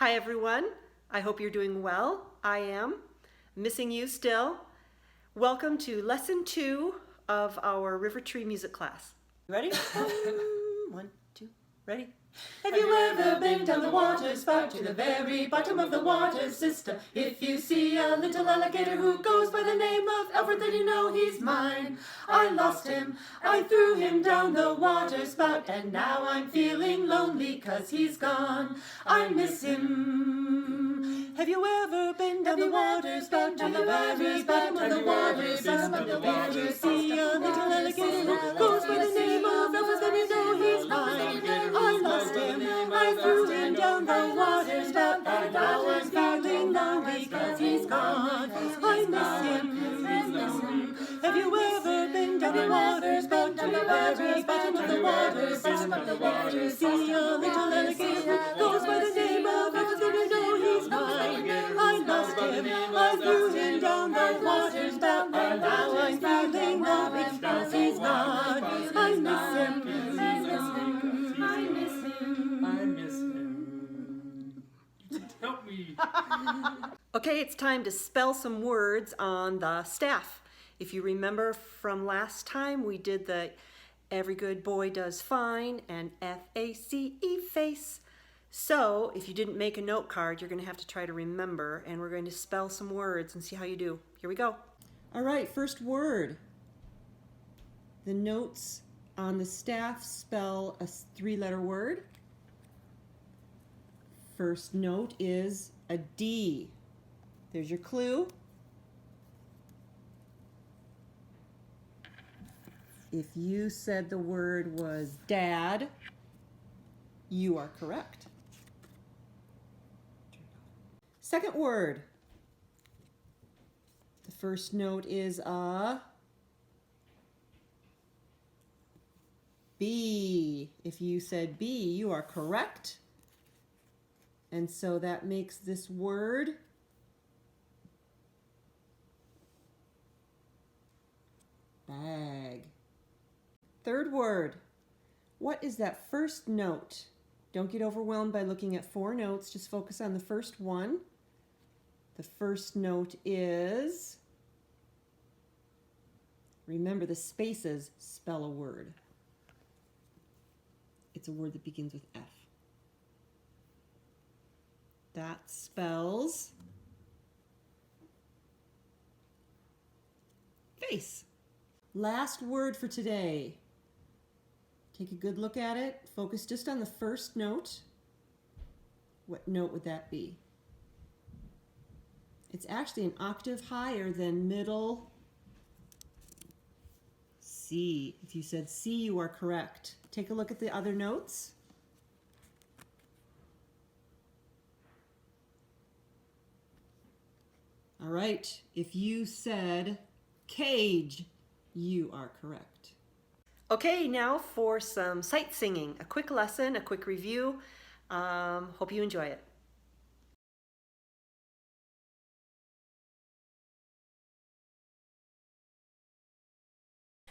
Hi everyone, I hope you're doing well. I am. Missing you still. Welcome to lesson 2 of our River Tree music class. You ready? 1, 2, ready? Have you ever been down the water spout to the very bottom of the water, sister? If you see a little alligator who goes by the name of Alfred, then you know he's mine. I lost him, I threw him down the water spout, and now I'm feeling lonely 'cause he's gone. I miss him. Have you ever been down the water spout to the very bottom of the water spout? If you see a little alligator who goes by the name of Alfred, then you know he's mine. I lost him, I threw him down the water spout, and now I'm feeling lonely 'cause he's gone. I miss him. Have you ever been down the water spout to the very bottom of the water spout? If you see a little alligator who goes by the name of Alfred, then you know he's mine. I lost him, I threw him down the water spout, and now I'm feeling lonely 'cause he's gone. I miss him. Help me. Okay, it's time to spell some words on the staff. If you remember from last time, we did the Every Good Boy Does Fine and F-A-C-E, face. So if you didn't make a note card, you're going to have to try to remember, and we're going to spell some words and see how you do. Here we go. All right, first word. The notes on the staff spell a 3-letter word. First note is a D. There's your clue. If you said the word was dad, you are correct. Second word. The first note is a B. If you said B, you are correct. And so that makes this word bag. Third word. What is that first note? Don't get overwhelmed by looking at 4 notes. Just focus on the first one. The first note is, remember the spaces spell a word. It's a word that begins with F. That spells face. Last word for today. Take a good look at it. Focus just on the first note. What note would that be? It's actually an octave higher than middle C. If you said C, you are correct. Take a look at the other notes. All right, if you said cage, you are correct. Okay, now for some sight singing. A quick lesson, a quick review. Hope you enjoy it.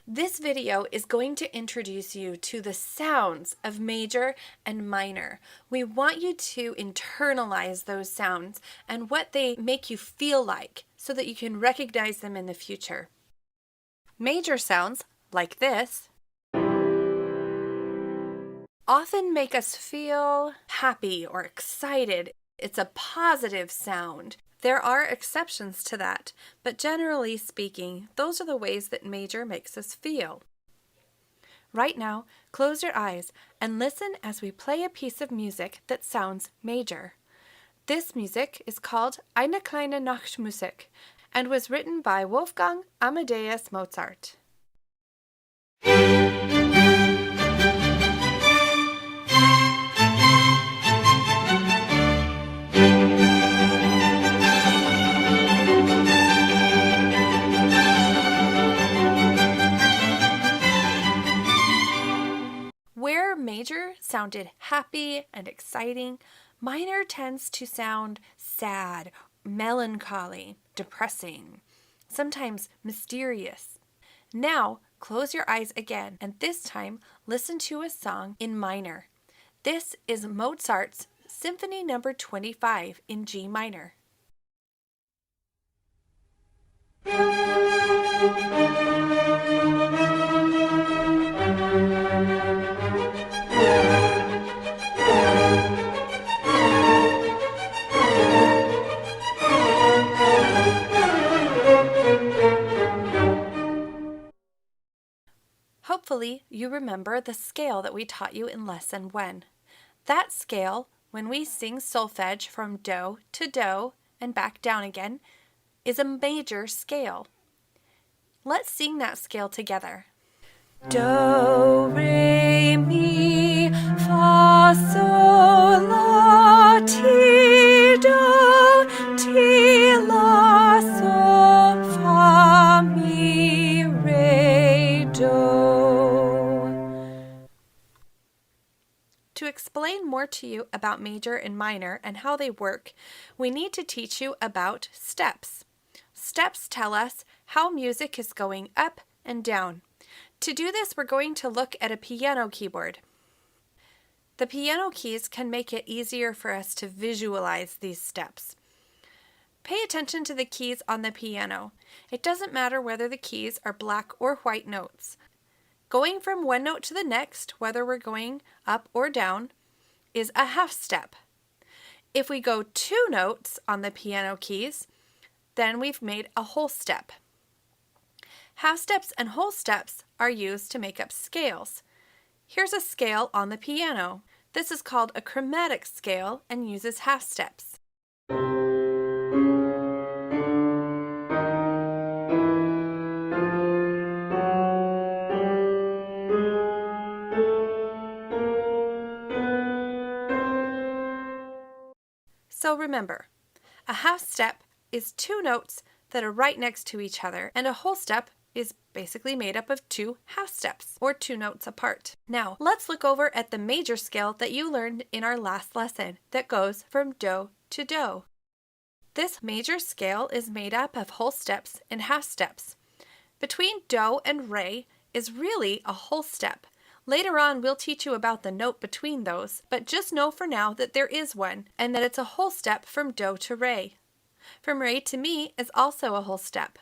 This video is going to introduce you to the sounds of major and minor. We want you to internalize those sounds and what they make you feel like so that you can recognize them in the future. Major sounds, like this, often make us feel happy or excited. It's a positive sound. There are exceptions to that, but generally speaking, those are the ways that major makes us feel. Right now, close your eyes and listen as we play a piece of music that sounds major. This music is called Eine kleine Nachtmusik and was written by Wolfgang Amadeus Mozart. Where major sounded happy and exciting, minor tends to sound sad, melancholy, depressing, sometimes mysterious. Now, close your eyes again, and this time listen to a song in minor. This is Mozart's Symphony Number 25 in G minor. Hopefully, you remember the scale that we taught you in Lesson 1. That scale, when we sing solfege from do to do and back down again, is a major scale. Let's sing that scale together. Do, re, mi, fa, sol, la, ti, do, ti, la, sol, fa, mi, re, do. To explain more to you about major and minor and how they work, we need to teach you about steps. Steps tell us how music is going up and down. To do this, we're going to look at a piano keyboard. The piano keys can make it easier for us to visualize these steps. Pay attention to the keys on the piano. It doesn't matter whether the keys are black or white notes. Going from one note to the next, whether we're going up or down, is a half step. If we go 2 notes on the piano keys, then we've made a whole step. Half steps and whole steps are used to make up scales. Here's a scale on the piano. This is called a chromatic scale and uses half steps. So remember, a half step is 2 notes that are right next to each other, and a whole step is basically made up of 2 half steps, or 2 notes apart. Now, let's look over at the major scale that you learned in our last lesson that goes from do to do. This major scale is made up of whole steps and half steps. Between do and re is really a whole step. Later on, we'll teach you about the note between those, but just know for now that there is one, and that it's a whole step from do to re. From re to mi is also a whole step.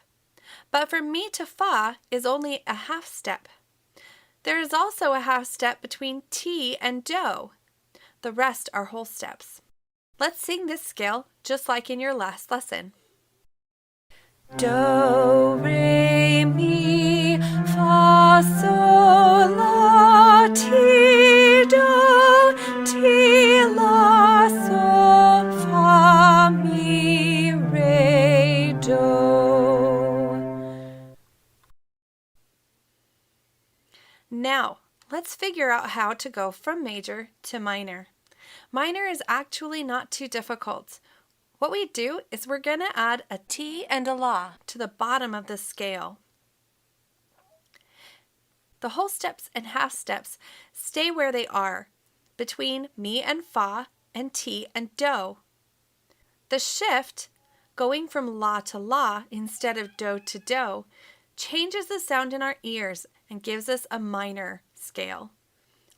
But from mi to fa is only a half step. There is also a half step between ti and do. The rest are whole steps. Let's sing this scale just like in your last lesson. Do, re, mi, fa, sol, la, ti, do, ti, la, sol, fa, mi, re, do. Now, let's figure out how to go from major to minor. Minor is actually not too difficult. What we do is we're going to add a ti and a la to the bottom of the scale. The whole steps and half steps stay where they are, between mi and fa and ti and do. The shift, going from la to la instead of do to do, changes the sound in our ears and gives us a minor scale.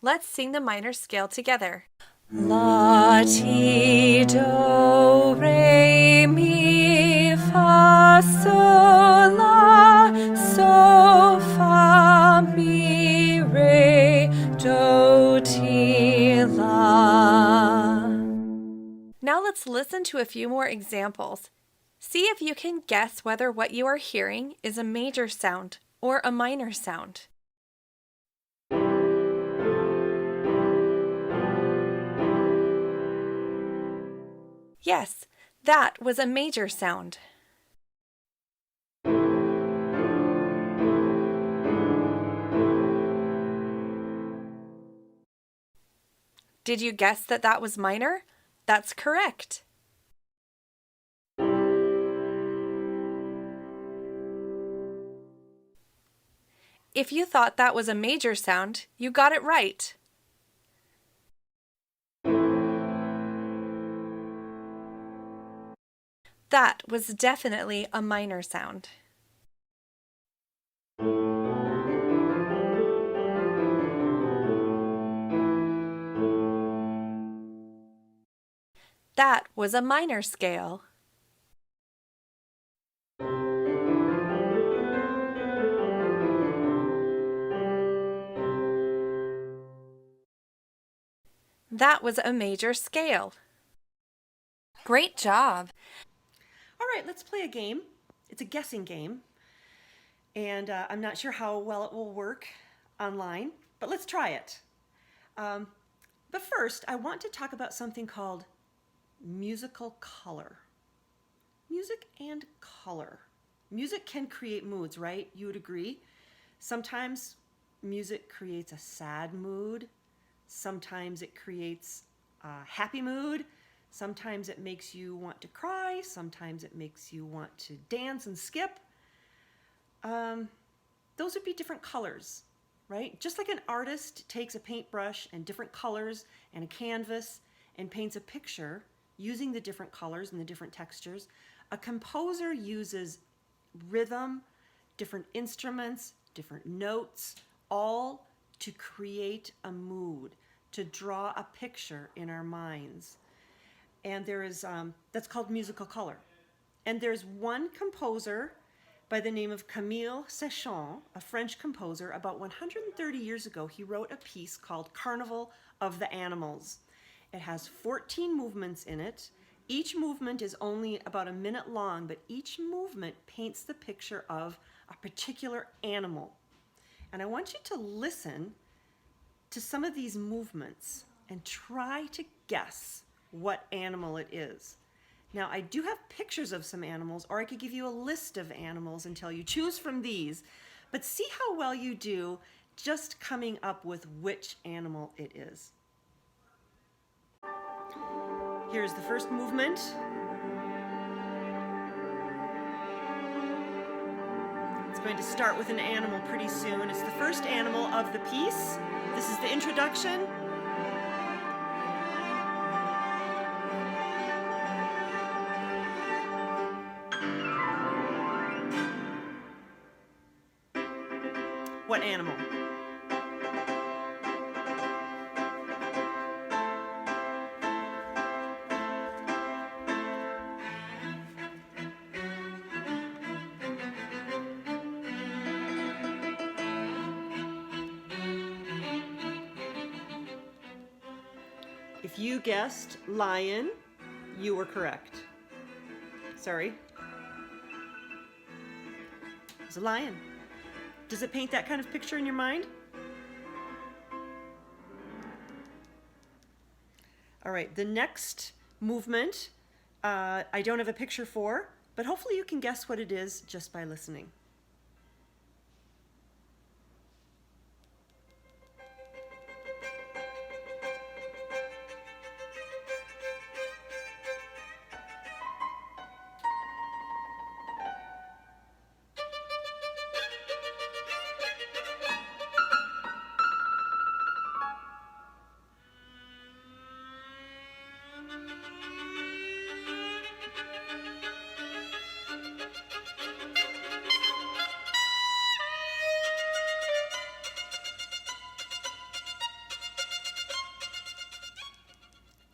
Let's sing the minor scale together. La, ti, do, re, mi, fa, sol, la, sol, fa, mi, re, do, ti, la. Now let's listen to a few more examples. See if you can guess whether what you are hearing is a major sound or a minor sound. Yes, that was a major sound. Did you guess that that was minor? That's correct. If you thought that was a major sound, you got it right. That was definitely a minor sound. That was a minor scale. That was a major scale. Great job. All right, let's play a game. It's a guessing game. And I'm not sure how well it will work online, but let's try it. But first, I want to talk about something called musical color. Music and color. Music can create moods, right? You would agree? Sometimes music creates a sad mood. Sometimes it creates a happy mood. Sometimes it makes you want to cry. Sometimes it makes you want to dance and skip. Those would be different colors, right? Just like an artist takes a paintbrush and different colors and a canvas and paints a picture using the different colors and the different textures, a composer uses rhythm, different instruments, different notes, all to create a mood, to draw a picture in our minds. And there is, that's called musical color. And there's one composer by the name of Camille Séchon, a French composer. About 130 years ago, he wrote a piece called Carnival of the Animals. It has 14 movements in it. Each movement is only about a minute long, but each movement paints the picture of a particular animal. And I want you to listen to some of these movements and try to guess what animal it is. Now, I do have pictures of some animals, or I could give you a list of animals and tell you, choose from these. But see how well you do just coming up with which animal it is. Here's the first movement. It's going to start with an animal pretty soon. It's the first animal of the piece. This is the introduction. What animal? If you guessed lion, you were correct. Sorry. It's a lion. Does it paint that kind of picture in your mind? All right, the next movement, I don't have a picture for, but hopefully you can guess what it is just by listening.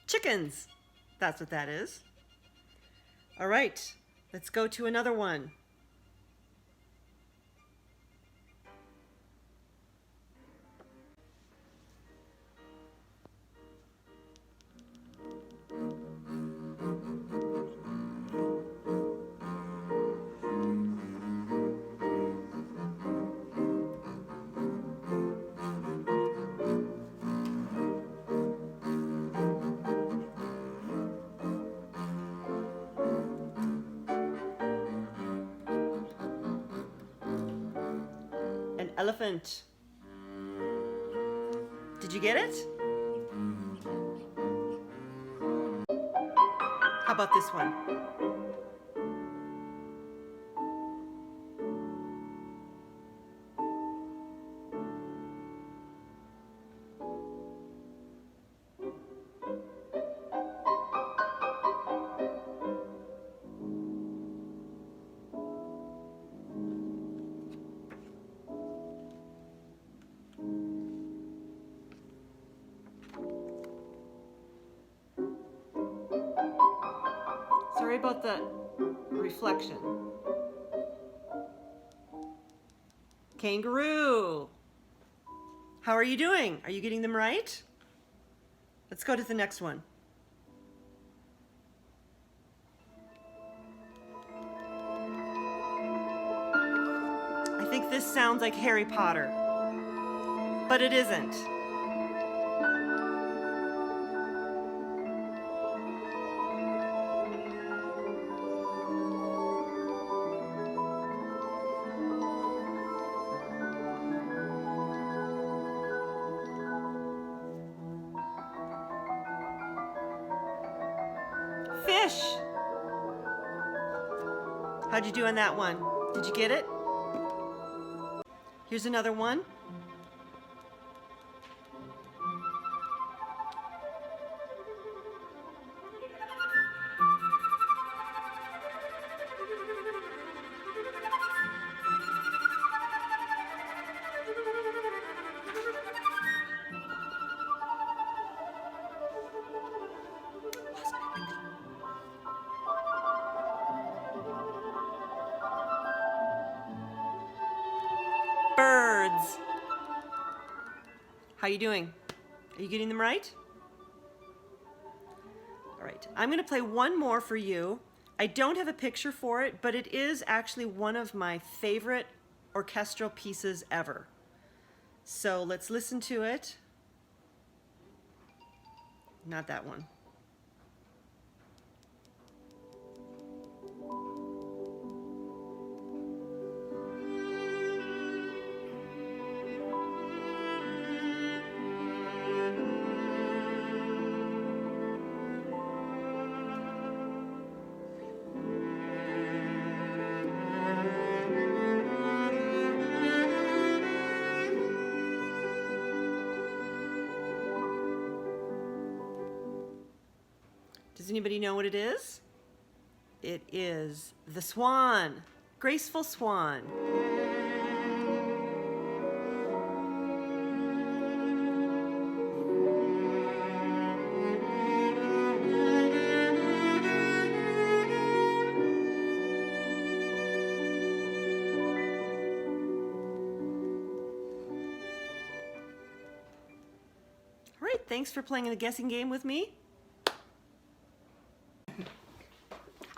Chickens. That's what that is. All right, let's go to another one. An elephant. Did you get it? How about this one? Sorry about the reflection. Kangaroo. How are you doing? Are you getting them right? Let's go to the next one. I think this sounds like Harry Potter, but it isn't. Fish. How'd you do on that one? Did you get it? Here's another one. Birds. How you doing? Are you getting them right? All right, I'm going to play one more for you. I don't have a picture for it, but it is actually one of my favorite orchestral pieces ever. So let's listen to it. Not that one. Does anybody know what it is? It is the swan, graceful swan. All right, thanks for playing the guessing game with me.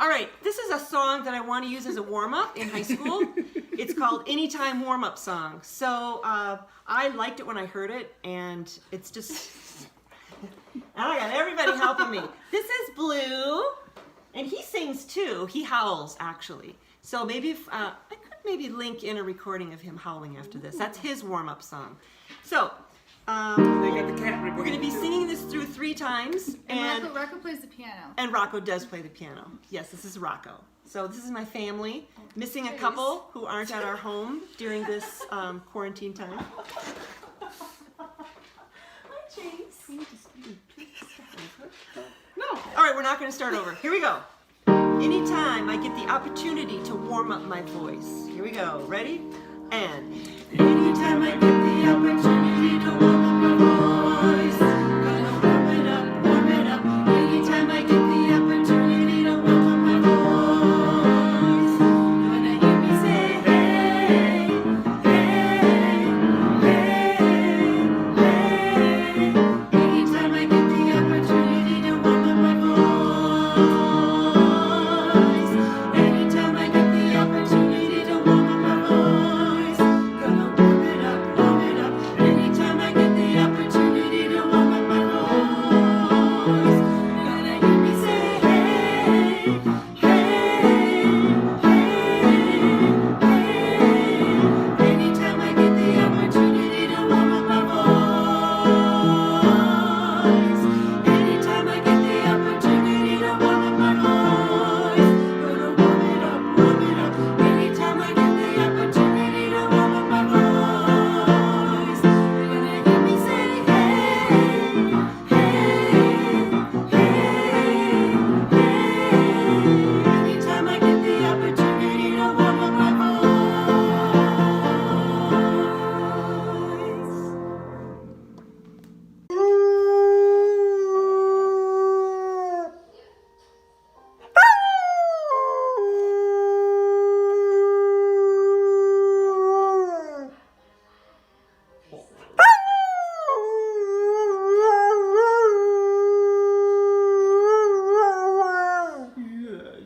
All right, this is a song that I want to use as a warm-up in high school. It's called Anytime Warm-Up Song. So I liked it when I heard it, and it's just, I got everybody helping me. This is Blue, and he sings too. He howls, actually. So maybe if, I could maybe link in a recording of him howling after this. That's his warm-up song. So, we're going to be singing this through 3 times. And Rocco plays the piano. And Rocco does play the piano. Yes, this is Rocco. So this is my family, missing a couple who aren't at our home during this quarantine time. Hi, Chase. No. All right, we're not going to start over. Here we go. Anytime I get the opportunity to warm up my voice. Here we go. Ready? And anytime I get the opportunity to warm